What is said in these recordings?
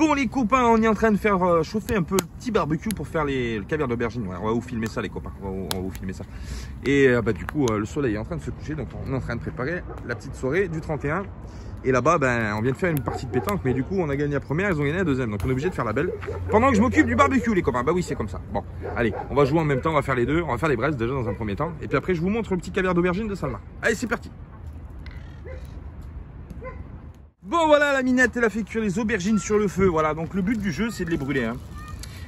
Bon les copains, on est en train de faire chauffer un peu le petit barbecue pour faire le caviar d'aubergine. Ouais, on va vous filmer ça les copains, on va vous filmer ça. Et bah du coup le soleil est en train de se coucher, donc on est en train de préparer la petite soirée du 31. Et là-bas, ben, on vient de faire une partie de pétanque, mais du coup on a gagné la première, ils ont gagné la deuxième, donc on est obligé de faire la belle. Pendant que je m'occupe du barbecue les copains, bah oui c'est comme ça. Bon, allez, on va jouer en même temps, on va faire les deux, on va faire les braises déjà dans un premier temps. Et puis après je vous montre le petit caviar d'aubergine de Salma. Allez c'est parti. Bon voilà, la minette elle a fait cuire les aubergines sur le feu, voilà, donc le but du jeu c'est de les brûler. Hein.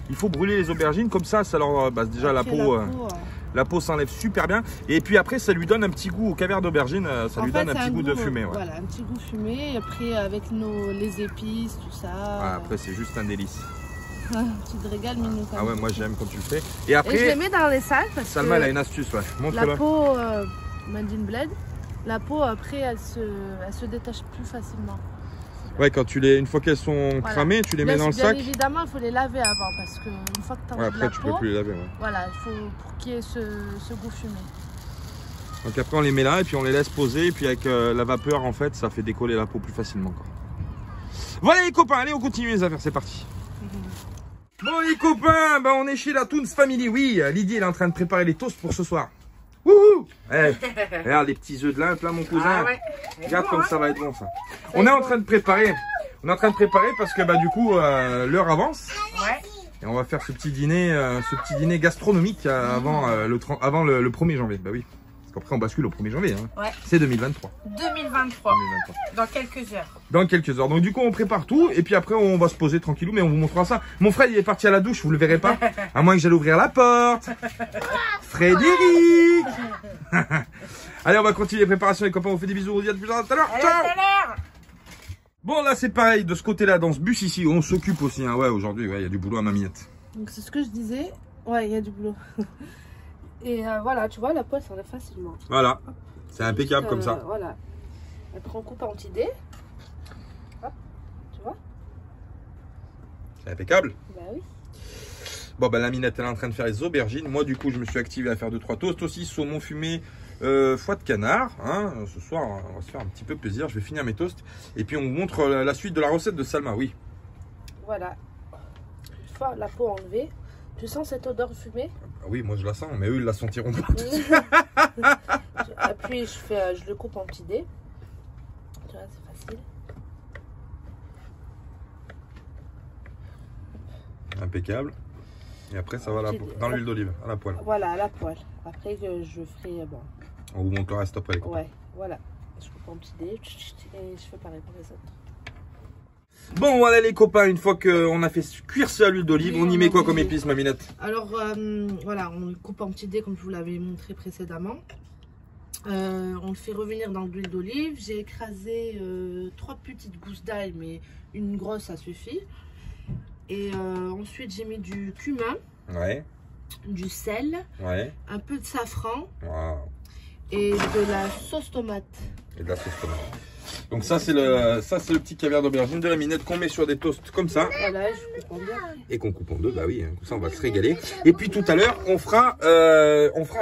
Il faut brûler les aubergines, comme ça leur, bah, déjà la peau s'enlève super bien. Et puis après ça lui donne un petit goût au caviar d'aubergine, ça lui donne un petit goût de fumée. Ouais. Voilà, un petit goût fumé, et après avec les épices, tout ça. Ah, après c'est juste un délice. Tu te régales, Minou. Ah ouais, moi j'aime quand tu le fais. Et après, je les mets dans les salles parce Salma que elle a une astuce, ouais. Montre-la. La peau, Mandine Bled, la peau après elle se détache plus facilement. Ouais, quand une fois qu'elles sont cramées, tu les mets dans le sac. Bien évidemment, il faut les laver avant parce qu'une fois que tu enlèves après, la tu peau, peux plus les laver. Ouais. Voilà, il faut pour qu'il y ait ce goût fumé. Donc après, on les met là et puis on les laisse poser. Et puis avec la vapeur, en fait, ça fait décoller la peau plus facilement. Quoi. Voilà les copains, allez, on continue les affaires, c'est parti. Bon les copains, bah, on est chez la Toons Family. Oui, Lydie elle est en train de préparer les toasts pour ce soir. Wouhou! Hey, regarde les petits œufs de lin, là mon cousin. Ah ouais. Regarde comme ça va être bon ça. On est en train de préparer. On est en train de préparer parce que bah du coup l'heure avance. Ouais. Et on va faire ce petit dîner gastronomique avant le 1er janvier. Bah oui. Parce qu'après on bascule au 1er janvier. Hein. Ouais. C'est 2023. 2023. Dans quelques heures. Dans quelques heures. Donc du coup on prépare tout et puis après on va se poser tranquillou, mais on vous montrera ça. Mon frère il est parti à la douche, vous le verrez pas. À moins que j'aille ouvrir la porte. Frédéric. Allez, on va continuer les préparations les copains, on vous fait des bisous, on vous dit à tout à l'heure. Ciao. Bon là c'est pareil, de ce côté-là, dans ce bus ici, on s'occupe aussi. Hein. Ouais, aujourd'hui, il y a du boulot à ma minette. Donc c'est ce que je disais, ouais, il y a du boulot. Et voilà, tu vois, la poêle s'enlève facilement. Voilà, c'est impeccable comme ça. Voilà. Après on coupe en petits dés. Hop, tu vois. C'est impeccable. Bah oui. Bon bah la minette elle est en train de faire les aubergines. Moi du coup je me suis activé à faire 2-3 toasts aussi, saumon fumé, foie de canard. Hein. Ce soir on va se faire un petit peu plaisir, je vais finir mes toasts. Et puis on vous montre la suite de la recette de Salma, oui. Voilà. Une fois la peau enlevée, tu sens cette odeur fumée? Ah oui, moi je la sens, mais eux ils la sentiront pas. Puis je le coupe en petits dés. Tu vois, c'est facile. Impeccable. Et après ça va dans l'huile d'olive, à la poêle. Voilà, à la poêle. Après je ferai bon. On vous montre le reste après les copains. Ouais, voilà. Je coupe en petits dés et je fais pareil pour les autres. Bon voilà les copains, une fois qu'on a fait cuire ça à l'huile d'olive, on y met quoi comme épice ma minette? Alors voilà, on le coupe en petits dés comme je vous l'avais montré précédemment. On le fait revenir dans l'huile d'olive. J'ai écrasé 3 petites gousses d'ail, mais une grosse ça suffit. Et ensuite j'ai mis du cumin, ouais, du sel, ouais, un peu de safran, wow, et de la sauce tomate. Et de la sauce tomate. Donc ça c'est le petit caviar d'aubergine de la minette qu'on met sur des toasts comme ça. Voilà, je coupe en deux. Et qu'on coupe en deux, bah oui, hein, comme ça on va se régaler. Et puis tout à l'heure on fera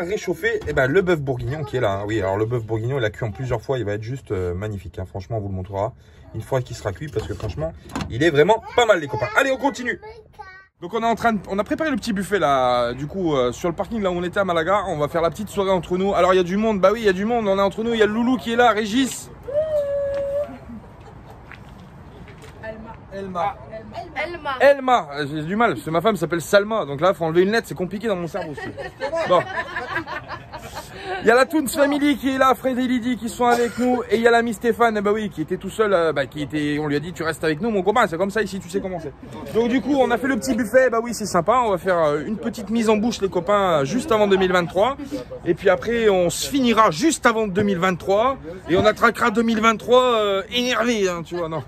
réchauffer le bœuf bourguignon qui est là. Hein. Oui, alors le bœuf bourguignon il a cuit en plusieurs fois, il va être juste magnifique. Hein. Franchement on vous le montrera une fois qu'il sera cuit parce que franchement il est vraiment pas mal les copains. Allez on continue. Donc on a préparé le petit buffet là, du coup sur le parking là où on était à Malaga. On va faire la petite soirée entre nous. Alors il y a du monde, bah oui il y a du monde, on est entre nous. Il y a le loulou qui est là, Régis. Elma, j'ai du mal parce que ma femme s'appelle Salma, donc là faut enlever une lettre, c'est compliqué dans mon cerveau aussi. Bon. Il y a la Toons Family qui est là, Fred et Lydie qui sont avec nous, et il y a l'ami Stéphane, bah oui, qui était tout seul, on lui a dit tu restes avec nous mon copain, c'est comme ça ici, tu sais comment c'est. Donc du coup on a fait le petit buffet, bah oui c'est sympa, on va faire une petite mise en bouche les copains juste avant 2023, et puis après on se finira juste avant 2023, et on attaquera 2023 énervé, hein, tu vois, non.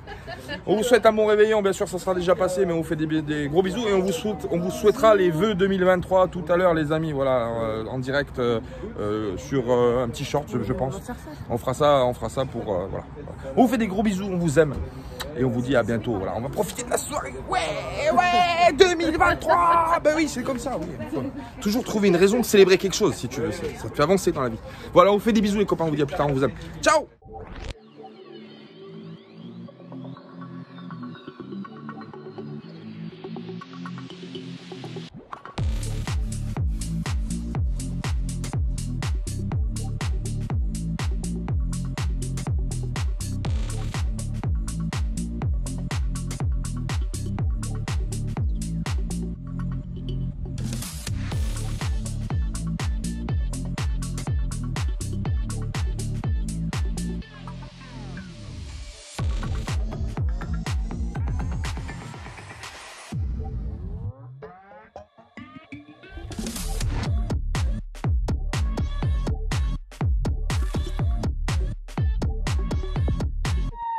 On vous souhaite un bon réveillon, bien sûr ça sera déjà passé, mais on vous fait des gros bisous et on vous souhaitera les vœux 2023 tout à l'heure les amis, voilà, en direct sur un petit short je pense. On fera ça pour voilà. On vous fait des gros bisous, on vous aime et on vous dit à bientôt. Voilà, on va profiter de la soirée. Ouais 2023. Bah oui c'est comme ça, oui. Faut toujours trouver une raison de célébrer quelque chose si tu veux, ça te fait avancer dans la vie. Voilà, on vous fait des bisous les copains, on vous dit à plus tard, on vous aime. Ciao.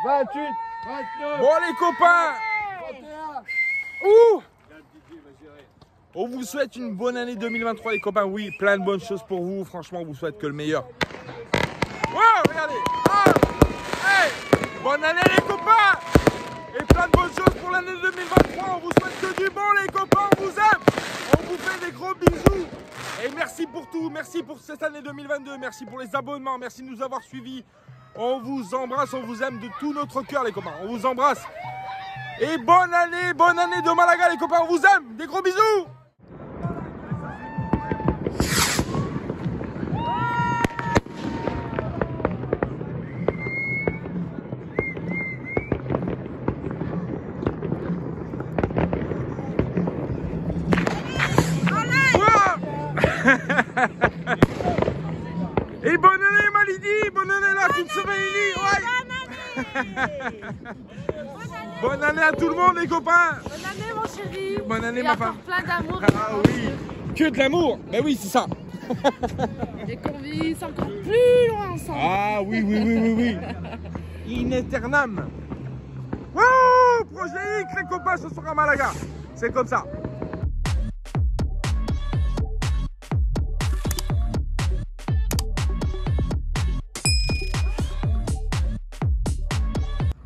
28. 29. Bon les copains. 31. Ouh. On vous souhaite une bonne année 2023 les copains. Oui, plein de bonnes choses pour vous. Franchement, on vous souhaite que le meilleur. Wow, regardez. Ah. Hey. Bonne année les copains. Et plein de bonnes choses pour l'année 2023. On vous souhaite que du bon les copains. On vous aime. On vous fait des gros bisous. Et merci pour tout. Merci pour cette année 2022. Merci pour les abonnements. Merci de nous avoir suivis. On vous embrasse. On vous aime de tout notre cœur les copains. On vous embrasse. Et bonne année de Malaga les copains. On vous aime. Des gros bisous. Et bonne année Malidi, bonne année la toute ouais. Bonne année à tout le monde les copains. Bonne année mon chéri. Bonne année et ma encore femme. Plein d'amour. Ah oui, que de l'amour. Mais oui c'est ça. Et qu'on vise encore plus loin ensemble. Ah oui. In aeternam. Wouh, projet X les copains ce soir à Malaga. C'est comme ça.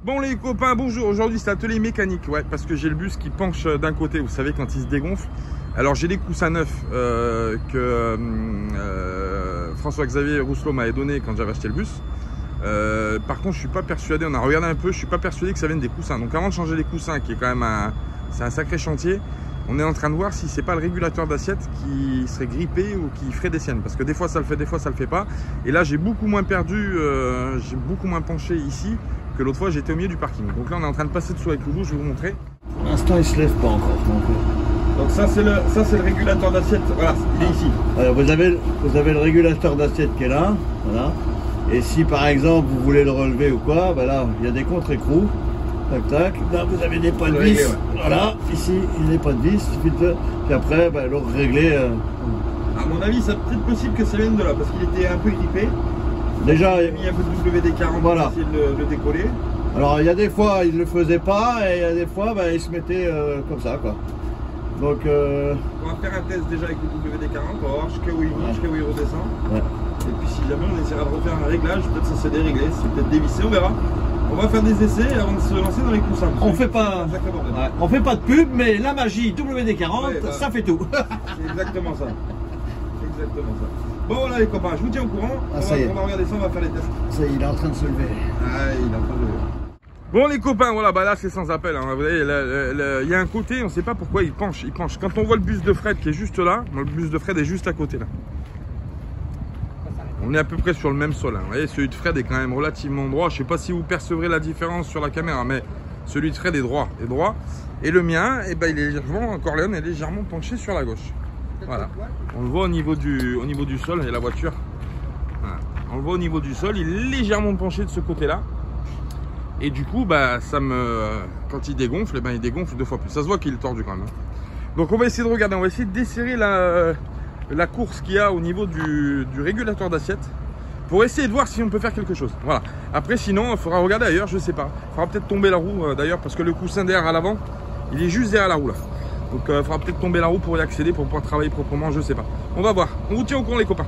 Bon les copains, bonjour, aujourd'hui c'est atelier mécanique, ouais, parce que j'ai le bus qui penche d'un côté, vous savez quand il se dégonfle. Alors j'ai des coussins neufs que François-Xavier Rousselot m'avait donné quand j'avais acheté le bus. Par contre je suis pas persuadé, on a regardé un peu, je suis pas persuadé que ça vienne des coussins. Donc avant de changer les coussins, qui est quand même c'est un sacré chantier, on est en train de voir si c'est pas le régulateur d'assiette qui serait grippé ou qui ferait des siennes. Parce que des fois ça le fait, des fois ça le fait pas. Et là j'ai beaucoup moins perdu, j'ai beaucoup moins penché ici que l'autre fois j'étais au milieu du parking. Donc là on est en train de passer dessous avec Loulou, je vais vous montrer. Pour l'instant il se lève pas encore. Donc ça c'est le régulateur d'assiette, voilà, il est ici. Vous avez le régulateur d'assiette qui est là, voilà. Et si par exemple vous voulez le relever ou quoi, ben là il y a des contre-écrous. Tac tac, là vous avez des points de vis, ouais. Voilà, ici il y a des points de vis, puis après ben, le régler. À mon avis c'est peut-être possible que ça vienne de là, parce qu'il était un peu grippé. Déjà, il a mis un peu de WD-40 voilà. Pour essayer de le décoller. Alors il y a des fois il ne le faisait pas et il y a des fois ben, il se mettait comme ça quoi. Donc on va faire un test déjà avec le WD-40, on va voir jusqu'à où il monte, jusqu'à où il redescend. Ouais. Et puis si jamais on essaiera de refaire un réglage, peut-être ça s'est déréglé, c'est peut-être dévissé, on verra. On va faire des essais avant de se lancer dans les coussins. On fait pas de pub, mais la magie WD-40, ouais, ça fait tout. C'est exactement ça. Exactement ça. Bon voilà les copains, je vous tiens au courant. On va regarder ça, on va faire les tests. Ça y est, il est en train de se lever. Ah, il est en train de lever. Bon les copains, voilà, bah là c'est sans appel. Hein. Vous voyez, il y a un côté, on ne sait pas pourquoi il penche. Quand on voit le bus de Fred qui est juste là, le bus de Fred est juste à côté là. On est à peu près sur le même sol. Hein. Vous voyez, celui de Fred est quand même relativement droit. Je ne sais pas si vous percevrez la différence sur la caméra, mais celui de Fred est droit. Et le mien, eh ben, il est légèrement, Corleone est légèrement penché sur la gauche. Voilà. On le voit au niveau du sol et la voiture. Voilà. On le voit au niveau du sol, il est légèrement penché de ce côté-là. Et du coup, bah, quand il dégonfle, eh ben, il dégonfle 2 fois plus. Ça se voit qu'il est tordu quand même. Hein. Donc on va essayer de regarder, on va essayer de desserrer la course qu'il y a au niveau du régulateur d'assiette pour essayer de voir si on peut faire quelque chose. Voilà. Après, sinon, il faudra regarder ailleurs, je sais pas. Il faudra peut-être tomber la roue d'ailleurs parce que le coussin derrière à l'avant, il est juste derrière la roue là. Donc il faudra peut-être tomber la roue pour y accéder, pour pouvoir travailler proprement, je sais pas. On va voir. On vous tient au courant les copains.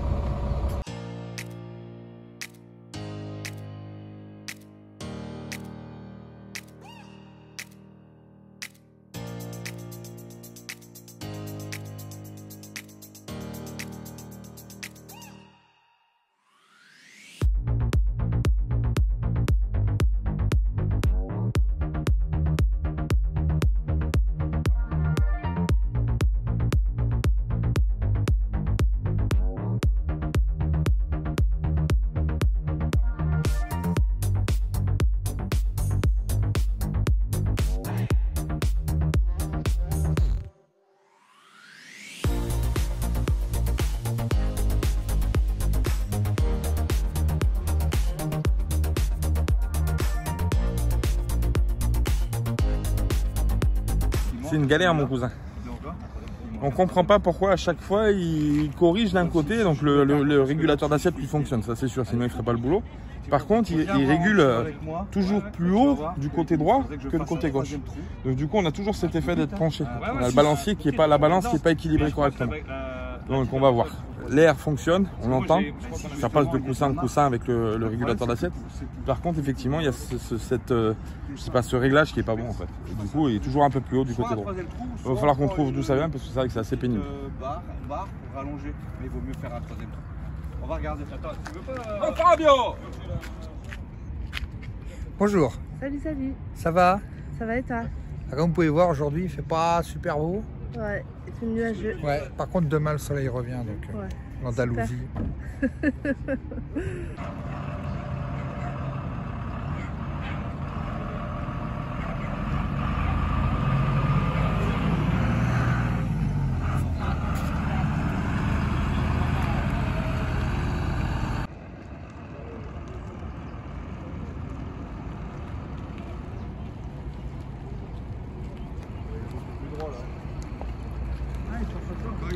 C'est une galère mon cousin. On comprend pas pourquoi à chaque fois il corrige d'un côté, donc le régulateur d'assiette lui fonctionne, ça c'est sûr, sinon il ferait pas le boulot. Par contre, il régule toujours plus haut du côté droit que le côté gauche. Donc du coup, on a toujours cet effet d'être penché. On a le balancier qui est pas, la balance qui n'est pas équilibrée correctement. Donc on va voir. L'air fonctionne, on l'entend. Ça passe de coussin en coussin avec le régulateur d'assiette. Par contre, effectivement, il y a ce réglage qui est pas bon en fait. Et du coup, il est toujours un peu plus haut du côté droit. Il va falloir qu'on trouve d'où ça vient parce que c'est vrai que c'est assez pénible. Barre pour rallonger, mais il vaut mieux faire un troisième tour. On va regarder. Attends, tu veux pas Oh Fabio! Bonjour, Salut, salut. ça va? Ça va et toi? Comme vous pouvez voir, aujourd'hui il fait pas super beau. Ouais, c'est nuageux. Ouais, par contre demain le soleil revient, donc Ouais. l'Andalousie.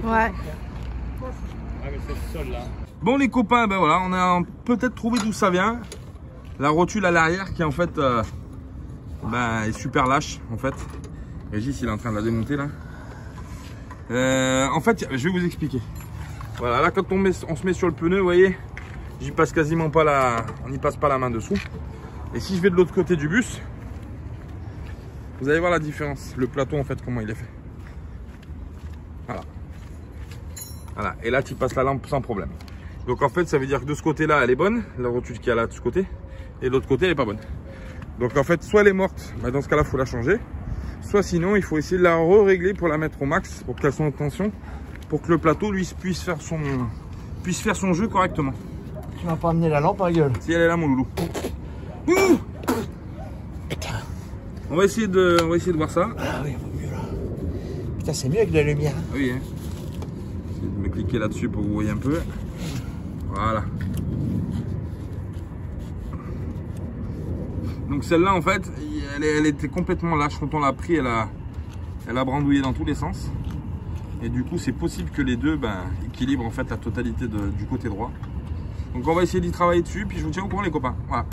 Ouais. Bon les copains, ben voilà, on a peut-être trouvé d'où ça vient. La rotule à l'arrière qui en fait est super lâche en fait. Régis il est en train de la démonter là. En fait, je vais vous expliquer. Voilà, là quand on se met sur le pneu, vous voyez, j'y passe quasiment pas on n'y passe pas la main dessous. Et si je vais de l'autre côté du bus, vous allez voir la différence. Le plateau en fait, comment il est fait. Voilà. Voilà, et là tu passes la lampe sans problème. Donc en fait ça veut dire que de ce côté là elle est bonne, la rotule qui est là de ce côté, et de l'autre côté elle est pas bonne. Donc en fait soit elle est morte, bah dans ce cas là il faut la changer, soit sinon il faut essayer de la régler pour la mettre au max, pour qu'elle soit en tension, pour que le plateau lui puisse faire son jeu correctement. Tu m'as pas amené la lampe à la gueule. Si elle est là mon loulou. Ouh, on va essayer de voir ça. Ah oui, vaut mieux là. Putain, c'est mieux avec de la lumière. Oui, hein. Je vais me cliquer là-dessus pour que vous voyez un peu. Voilà. Donc celle-là, en fait, elle était complètement lâche. Quand on l'a pris, elle a brandouillé dans tous les sens. Et du coup, c'est possible que les deux équilibrent en fait la totalité du côté droit. Donc on va essayer d'y travailler dessus, puis je vous tiens au courant les copains. Voilà.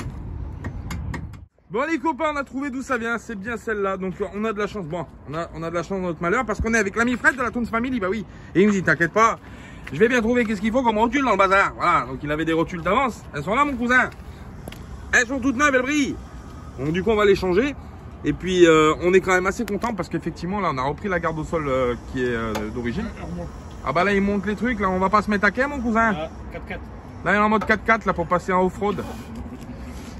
Bon les copains, on a trouvé d'où ça vient, c'est bien celle-là, donc on a de la chance, bon, on a de la chance dans notre malheur parce qu'on est avec l'ami Fred de la Toons Family, bah oui, et il me dit t'inquiète pas, je vais bien trouver qu'est-ce qu'il faut comme rotule dans le bazar, voilà, donc il avait des rotules d'avance, elles sont là mon cousin, elles sont toutes neuves, elles brillent, donc du coup on va les changer, et puis on est quand même assez content parce qu'effectivement là on a repris la garde au sol qui est d'origine, ah bah là il monte les trucs, là on va pas se mettre à quai mon cousin, 4-4. Là il est en mode 4x4 là pour passer en off-road.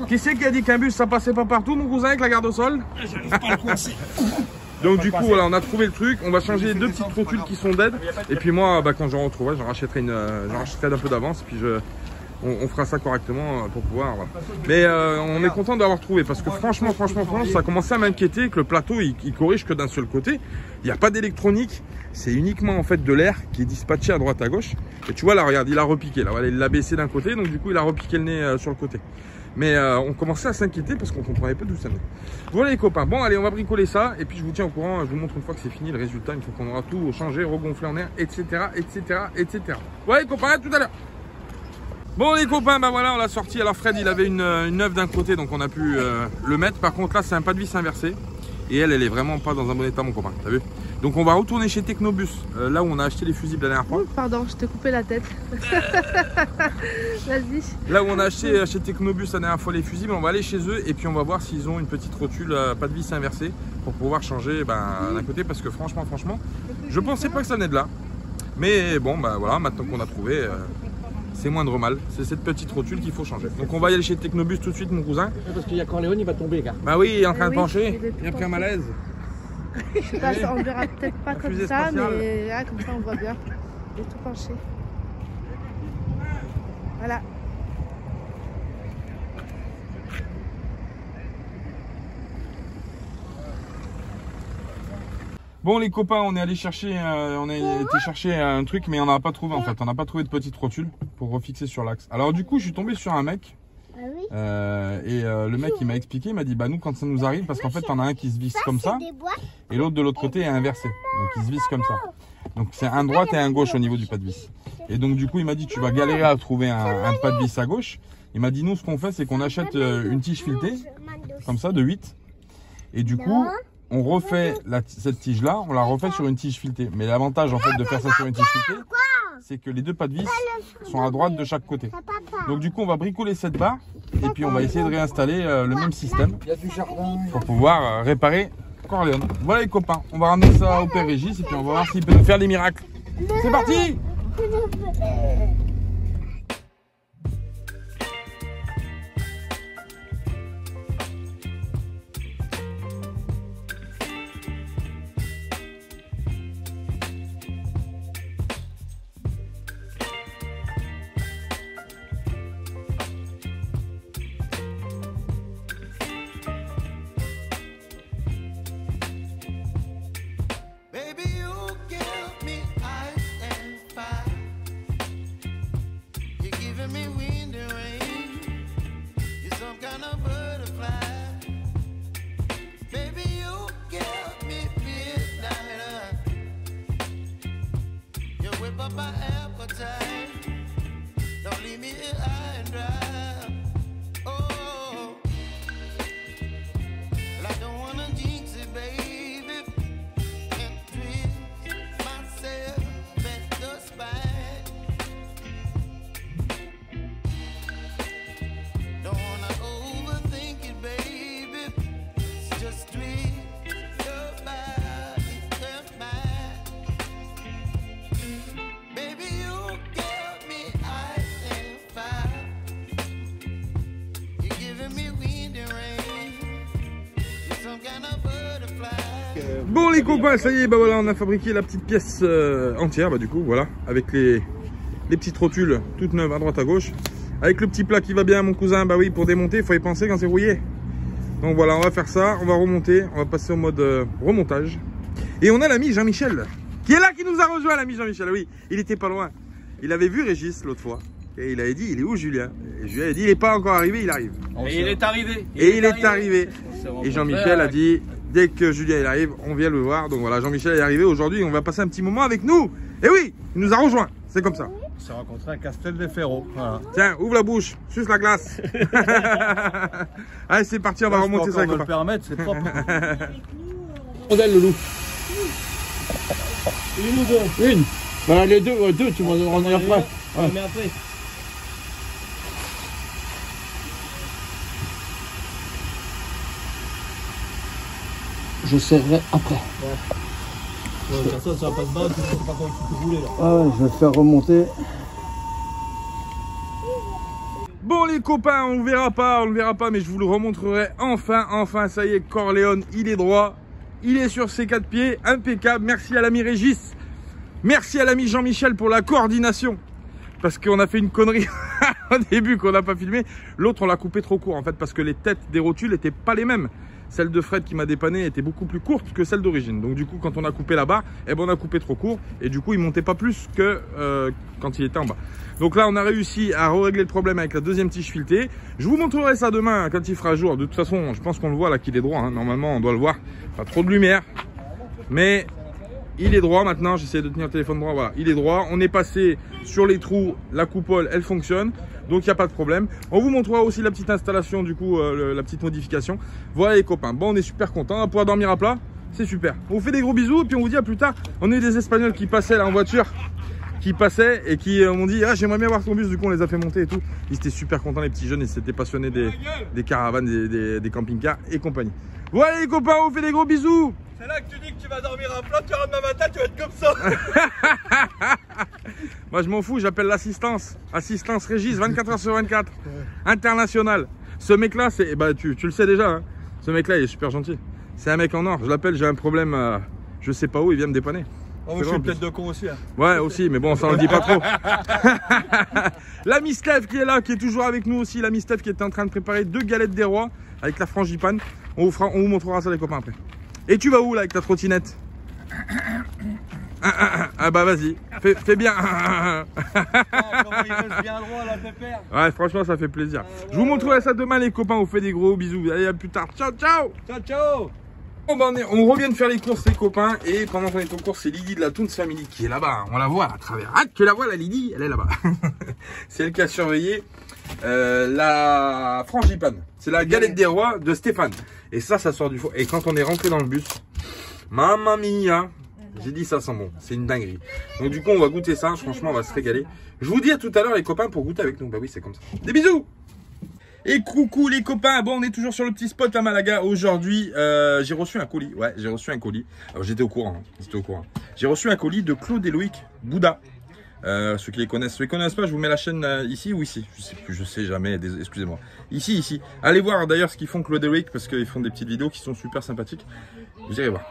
Qui c'est qui a dit qu'un bus ça passait pas partout mon cousin avec la garde au sol? Donc du coup voilà, on a trouvé le truc, on va changer les deux petites rotules qui sont dead. Et puis moi quand j'en retrouverai, j'en rachèterai d'un peu d'avance, puis on fera ça correctement pour pouvoir. Voilà. Mais on est content d'avoir trouvé parce que franchement ça a commencé à m'inquiéter que le plateau il corrige que d'un seul côté. Il n'y a pas d'électronique, c'est uniquement en fait de l'air qui est dispatché à droite à gauche. Et tu vois là, regarde, il a repiqué là, voilà, il l'a baissé d'un côté, donc du coup il a repiqué le nez sur le côté. Mais on commençait à s'inquiéter parce qu'on comprenait pas d'où ça venait. Voilà les copains, bon allez on va bricoler ça et puis je vous tiens au courant, je vous montre une fois que c'est fini le résultat, une fois qu'on aura tout changé, regonflé en air, etc. Ouais les copains, à tout à l'heure. Bon les copains, bah voilà on l'a sorti. Alors Fred il avait une neuve d'un côté donc on a pu le mettre. Par contre là c'est un pas de vis inversé. Et elle est vraiment pas dans un bon état mon copain, t'as vu? Donc on va retourner chez Technobus, là où on a acheté les fusibles la dernière fois. Pardon, je t'ai coupé la tête. Vas-y. Là où on a acheté chez Technobus la dernière fois les fusibles, on va aller chez eux et puis on va voir s'ils ont une petite rotule pas de vis inversée pour pouvoir changer d'un côté parce que franchement, je pensais pas que ça venait de là. Mais bon voilà, maintenant qu'on a trouvé, c'est moindre mal. C'est cette petite rotule qu'il faut changer. Donc on va y aller chez Technobus tout de suite mon cousin. Parce qu'il y a Corléone, il va tomber gars. Bah oui, il est en train de oui, pencher, il il a pris un malaise. Je sais pas, on verra peut-être pas comme fusée ça, spatiale. mais là comme ça on voit bien. Il est tout penché. Voilà. Bon les copains, on est allé chercher, on a été chercher un truc, mais on n'a pas trouvé en fait. On n'a pas trouvé de petite rotule pour refixer sur l'axe. Alors du coup, je suis tombé sur un mec. Le mec il m'a expliqué, il m'a dit bah nous quand ça nous arrive, parce qu'en fait t'en as un qui se visse comme ça et l'autre de l'autre côté est inversé, donc il se visse comme ça. Donc c'est un droite et un gauche au niveau du pas de vis. Et donc du coup il m'a dit tu vas galérer à trouver un pas de vis à gauche. Il m'a dit nous ce qu'on fait c'est qu'on achète une tige filetée, comme ça de 8. Et du coup on refait cette tige là, on la refait sur une tige filetée. Mais l'avantage en fait de faire ça sur une tige filetée, c'est que les deux pas de vis sont à droite de chaque côté. Donc du coup on va bricoler cette barre et puis on va essayer de réinstaller le même système pour pouvoir réparer Corleone. Voilà les copains, on va ramener ça au Père Régis et puis on va voir s'il peut nous faire des miracles. C'est parti! Bon les copains, ça y est, bah voilà, on a fabriqué la petite pièce entière, bah du coup voilà, avec les petites rotules toutes neuves à droite à gauche, avec le petit plat qui va bien mon cousin, bah oui, pour démonter, il faut y penser quand c'est rouillé. Donc voilà, on va faire ça, on va remonter, on va passer au mode remontage. Et on a l'ami Jean-Michel, qui est là, qui nous a rejoint, l'ami Jean-Michel, oui, il était pas loin. Il avait vu Régis l'autre fois, et il avait dit, il est où Julien? Et Julien a dit, il n'est pas encore arrivé, il arrive. Et il est arrivé. Et il est arrivé. Et Jean-Michel a dit, dès que Julien il arrive, on vient le voir. Donc voilà, Jean-Michel est arrivé aujourd'hui, on va passer un petit moment avec nous. Et oui, il nous a rejoint, c'est comme ça. On s'est rencontré à Castelferrault. Voilà. Tiens, ouvre la bouche, suce la glace. Allez, c'est parti, on va remonter ça. On peut le permettre, c'est propre. Modèle le loup. Une ou deux? Une. Voilà, les deux, tu m'en donneras après. Ouais. Mais après. Je serrerai après. Ouais, personne, ça va pas se battre, tu sais pas comment tu peux rouler là. Ah ouais, je vais faire remonter. Bon les copains, on ne verra pas, mais je vous le remontrerai enfin, ça y est, Corleone, il est droit, il est sur ses 4 pieds, impeccable. Merci à l'ami Régis, merci à l'ami Jean-Michel pour la coordination, parce qu'on a fait une connerie au début qu'on n'a pas filmé. L'autre on l'a coupé trop court en fait, parce que les têtes des rotules n'étaient pas les mêmes. Celle de Fred qui m'a dépanné était beaucoup plus courte que celle d'origine. Donc du coup, quand on a coupé là-bas, eh ben, on a coupé trop court. Et du coup, il montait pas plus que quand il était en bas. Donc là, on a réussi à régler le problème avec la deuxième tige filetée. Je vous montrerai ça demain quand il fera jour. De toute façon, je pense qu'on le voit là qu'il est droit. Hein. Normalement, on doit le voir. Pas trop de lumière. Mais il est droit maintenant. J'essaie de tenir le téléphone droit. Voilà, il est droit. On est passé sur les trous. La coupole, elle fonctionne. Donc il n'y a pas de problème. On vous montrera aussi la petite installation, du coup, la petite modification. Voilà les copains. Bon, on est super contents. On va pouvoir dormir à plat. C'est super. On vous fait des gros bisous et puis on vous dit à plus tard. On a eu des Espagnols qui passaient là en voiture, qui passaient et qui m'ont dit ah, j'aimerais bien voir ton bus. Du coup, on les a fait monter et tout. Ils étaient super contents, les petits jeunes. Ils s'étaient passionnés des caravanes, des camping-cars et compagnie. Voilà les copains, on vous fait des gros bisous. C'est là que tu dis que tu vas dormir à plat, tu rentres demain matin, tu vas être comme ça. Moi je m'en fous, j'appelle l'assistance. Assistance Régis, 24 h sur 24. International. Ce mec là, c'est, bah, tu le sais déjà, hein. Ce mec là il est super gentil. C'est un mec en or, je l'appelle, j'ai un problème, je sais pas où, il vient me dépanner. Oh, je suis peut-être de con aussi. Hein. Ouais aussi, mais bon ça on le dit pas trop. L'ami Steph qui est là, qui est toujours avec nous aussi. L'ami Steph qui était en train de préparer 2 galettes des rois avec la frangipane. On vous montrera ça les copains après. Et tu vas où là avec ta trottinette? Ah bah vas-y, fais bien. Comment il reste bien droit là, pépère. Ouais, franchement ça fait plaisir. Je vous montrerai ça demain les copains, on vous fait des gros bisous. Allez, à plus tard. Ciao, ciao. Ciao, ciao. Bon bah on revient de faire les courses les copains. Et pendant qu'on est en course, c'est Lydie de la Toons Family qui est là-bas. On la voit à travers. Ah, tu la vois la Lydie, elle est là-bas. C'est elle qui a surveillé la frangipane. C'est la galette des rois de Stéphane. Et ça sort du four. Et quand on est rentré dans le bus, mamma mia, j'ai dit ça sent bon. C'est une dinguerie. Donc du coup, on va goûter ça. Franchement, on va se régaler. Je vous dis à tout à l'heure les copains pour goûter avec nous. Bah oui, c'est comme ça. Des bisous. Et coucou les copains, bon on est toujours sur le petit spot à Malaga. Aujourd'hui j'ai reçu un colis, ouais j'ai reçu un colis. Alors j'étais au courant, J'ai reçu un colis de Claude et Loïc Bouddha. Ceux qui les connaissent, ceux qui ne connaissent pas, je vous mets la chaîne ici ou ici. Je sais plus, je sais jamais, excusez-moi. Ici. Allez voir d'ailleurs ce qu'ils font Claude et Loïc parce qu'ils font des petites vidéos qui sont super sympathiques. Vous irez voir.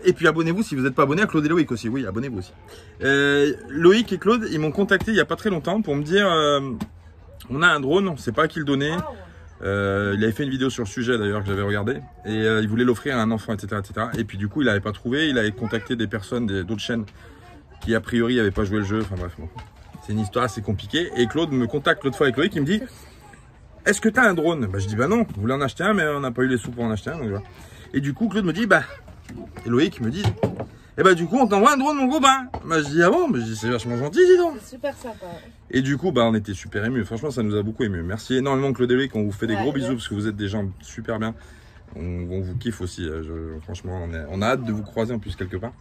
Et puis abonnez-vous si vous n'êtes pas abonné à Claude et Loïc aussi, oui abonnez-vous aussi. Loïc et Claude, ils m'ont contacté il n'y a pas très longtemps pour me dire... on a un drone, on ne sait pas à qui le donner. Il avait fait une vidéo sur le sujet d'ailleurs que j'avais regardé. Et il voulait l'offrir à un enfant, etc., etc. Et puis du coup, il n'avait pas trouvé. Il avait contacté des personnes d'autres chaînes qui a priori n'avaient pas joué le jeu. Enfin bref, bon. C'est une histoire assez compliquée. Et Claude me contacte l'autre fois avec Loïc qui me dit « Est-ce que tu as un drone ?» Bah, je dis « Bah non, vous voulez en acheter un, mais on n'a pas eu les sous pour en acheter un. » Donc, voilà. Et du coup, Claude me dit « Bah... » Et Loïc me dit « Eh bah du coup, on t'envoie un drone, mon copain. » Bah je dis « Ah bon ?» Bah, je dis « C'est vachement gentil, dis donc. » C'est super sympa. Et du coup, bah, on était super émus. Franchement, ça nous a beaucoup émus. Merci énormément, Claude et Loïc. On vous fait des gros bisous parce que vous êtes des gens super bien. On vous kiffe aussi. Franchement, on a hâte de vous croiser en plus quelque part.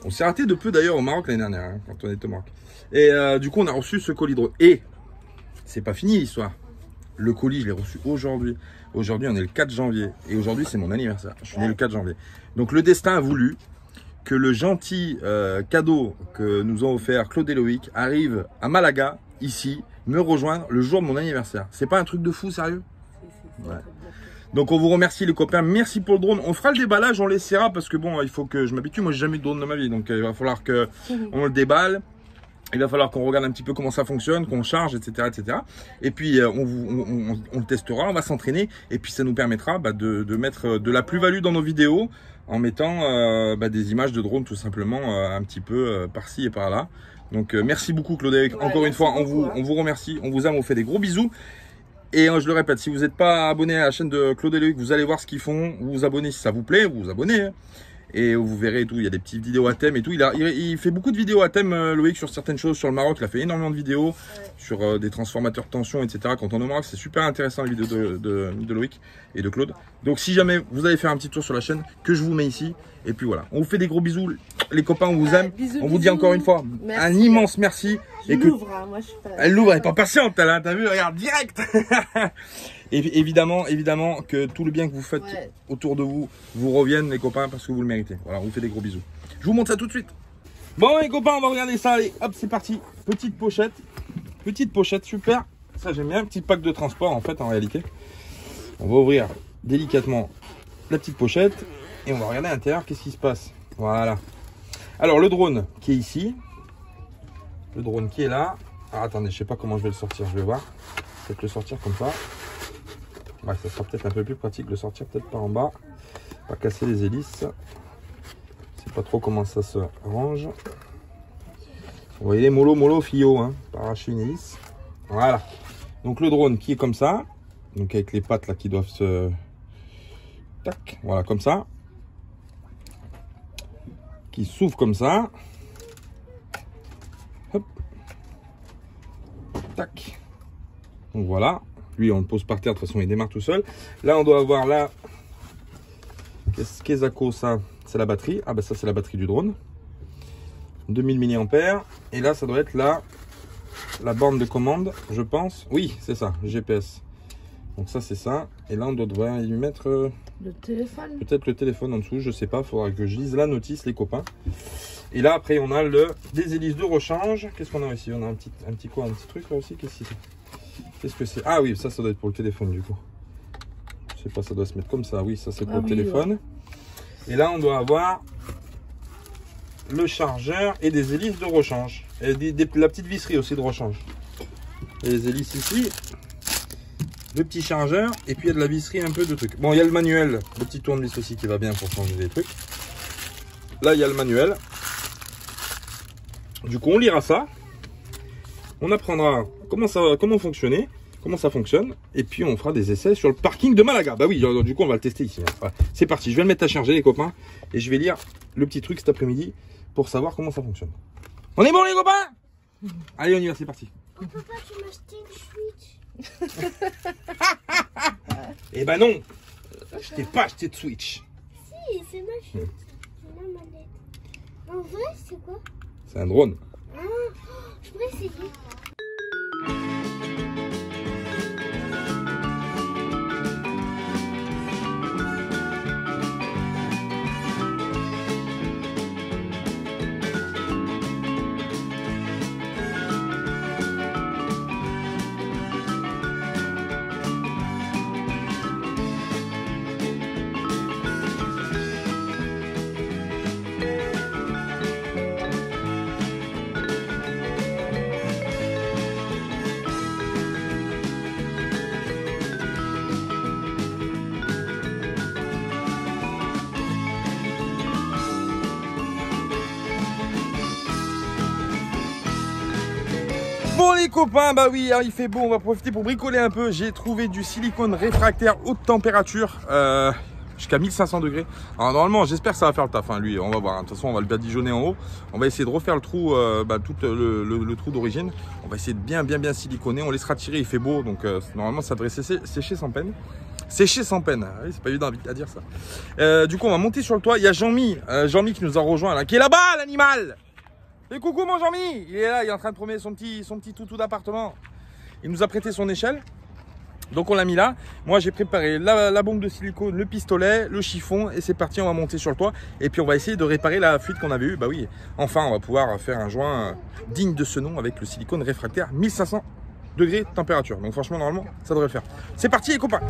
On s'est raté de peu d'ailleurs au Maroc l'année dernière, hein, quand on était au Maroc. Et du coup, on a reçu ce colis drone. Et c'est pas fini l'histoire. Le colis, je l'ai reçu aujourd'hui. Aujourd'hui, on est le 4 janvier. Et aujourd'hui, c'est mon anniversaire. Je suis né le 4 janvier. Donc, le destin a voulu que le gentil cadeau que nous ont offert Claude et Loïc arrive à Malaga, ici, me rejoindre le jour de mon anniversaire. C'est pas un truc de fou, sérieux? Ouais. Donc on vous remercie les copains, merci pour le drone. On fera le déballage, on l'essaiera parce que bon, il faut que je m'habitue. Moi, j'ai jamais eu de drone dans ma vie, donc il va falloir que on le déballe. Il va falloir qu'on regarde un petit peu comment ça fonctionne, qu'on charge, etc., etc. Et puis on le testera, on va s'entraîner et puis ça nous permettra de mettre de la plus-value dans nos vidéos en mettant des images de drone tout simplement un petit peu par-ci et par-là. Donc merci beaucoup Claude. Ouais, encore une fois, on vous remercie, on vous aime, on vous fait des gros bisous. Et je le répète, si vous n'êtes pas abonné à la chaîne de Claude et Loïc, vous allez voir ce qu'ils font, vous vous abonnez si ça vous plaît, vous vous abonnez. Hein. Et vous verrez et tout, il y a des petites vidéos à thème et tout. Il fait beaucoup de vidéos à thème, Loïc, sur certaines choses. Sur le Maroc, il a fait énormément de vidéos sur des transformateurs de tension, etc. Quand on est au Maroc, c'est super intéressant les vidéos de Loïc et de Claude. Donc si jamais vous allez faire un petit tour sur la chaîne, que je vous mets ici. Et puis voilà, on vous fait des gros bisous. Les copains, on vous aime. Bisous, on vous dit encore une fois un immense merci. Elle l'ouvre, moi je suis pas... Elle l'ouvre, elle est pas patiente, t'as vu, regarde, direct. Et évidemment que tout le bien que vous faites autour de vous revienne les copains parce que vous le méritez. Voilà, on vous fait des gros bisous. Je vous montre ça tout de suite. Bon les copains, on va regarder ça, allez, hop, c'est parti. Petite pochette, super. Ça j'aime bien, petit pack de transport en fait en réalité. On va ouvrir délicatement la petite pochette et on va regarder à l'intérieur qu'est-ce qui se passe. Voilà. Alors le drone qui est ici. Le drone qui est là. Alors attendez, je sais pas comment je vais le sortir, je vais voir. Peut-être le sortir comme ça. Ouais, ça sera peut-être un peu plus pratique de le sortir peut-être par en bas. Pas casser les hélices. Je sais pas trop comment ça se range. Vous voyez, mollo fio, hein, pas arracher une hélice. Voilà. Donc le drone qui est comme ça. Donc avec les pattes là qui doivent se... Tac, voilà, comme ça. Qui s'ouvre comme ça. Hop. Tac. Donc voilà. Lui, on le pose par terre, de toute façon, il démarre tout seul. Là, on doit avoir là... Qu'est-ce que ça? C'est la batterie. Ah, bah ça, c'est la batterie du drone. 2000 mAh. Et là, ça doit être la borne de commande, je pense. Oui, c'est ça, le GPS. Donc ça, c'est ça. Et là, on doit y mettre... le téléphone. Peut-être le téléphone en dessous, je sais pas. Il faudra que je lise la notice, les copains. Et là, après, on a des hélices de rechange. Qu'est-ce qu'on a ici? On a un petit truc là aussi. Qu'est-ce que c'est? Ah oui, ça doit être pour le téléphone du coup. Je sais pas, ça doit se mettre comme ça. Oui, ça c'est pour le téléphone. Ouais. Et là, on doit avoir le chargeur et des hélices de rechange. Et la petite visserie aussi de rechange. Et les hélices ici. Le petit chargeur. Et puis il y a de la visserie, un peu de trucs. Bon, il y a le manuel. Le petit tournevis aussi qui va bien pour changer des trucs. Là, il y a le manuel. Du coup, on lira ça. On apprendra comment fonctionner, comment ça fonctionne, et puis on fera des essais sur le parking de Malaga. Bah oui, du coup on va le tester ici. Voilà. C'est parti, je vais le mettre à charger les copains, et je vais lire le petit truc cet après-midi pour savoir comment ça fonctionne. On est bon les copains? Allez, on y va, c'est parti. Oh papa, tu m'as acheté une Switch. Eh ben non, je t'ai pas acheté de Switch. Si, c'est ma Switch. C'est ma manette. En vrai, c'est quoi? C'est un drone. Ah, je pourrais essayer. Bon les copains, bah oui, hein, il fait beau, on va profiter pour bricoler un peu. J'ai trouvé du silicone réfractaire haute température, jusqu'à 1500 degrés. Alors normalement, j'espère que ça va faire le taf, hein, lui, on va voir. De toute façon, on va le badigeonner en haut. On va essayer de refaire le trou, tout le trou d'origine. On va essayer de bien siliconer. On laissera tirer, il fait beau, donc normalement, ça devrait sécher sans peine. Sécher sans peine, oui, c'est pas évident à dire ça. Du coup, on va monter sur le toit. Il y a Jean-Mi qui nous a rejoint, là, qui est là-bas, l'animal. Et coucou mon Jean-Mi, il est là, il est en train de promener son petit toutou d'appartement. Il nous a prêté son échelle, donc on l'a mis là. Moi j'ai préparé la bombe de silicone, le pistolet, le chiffon et c'est parti, on va monter sur le toit. Et puis on va essayer de réparer la fuite qu'on avait eue. Bah oui, enfin on va pouvoir faire un joint digne de ce nom avec le silicone réfractaire 1500 degrés de température. Donc franchement normalement ça devrait le faire. C'est parti les copains.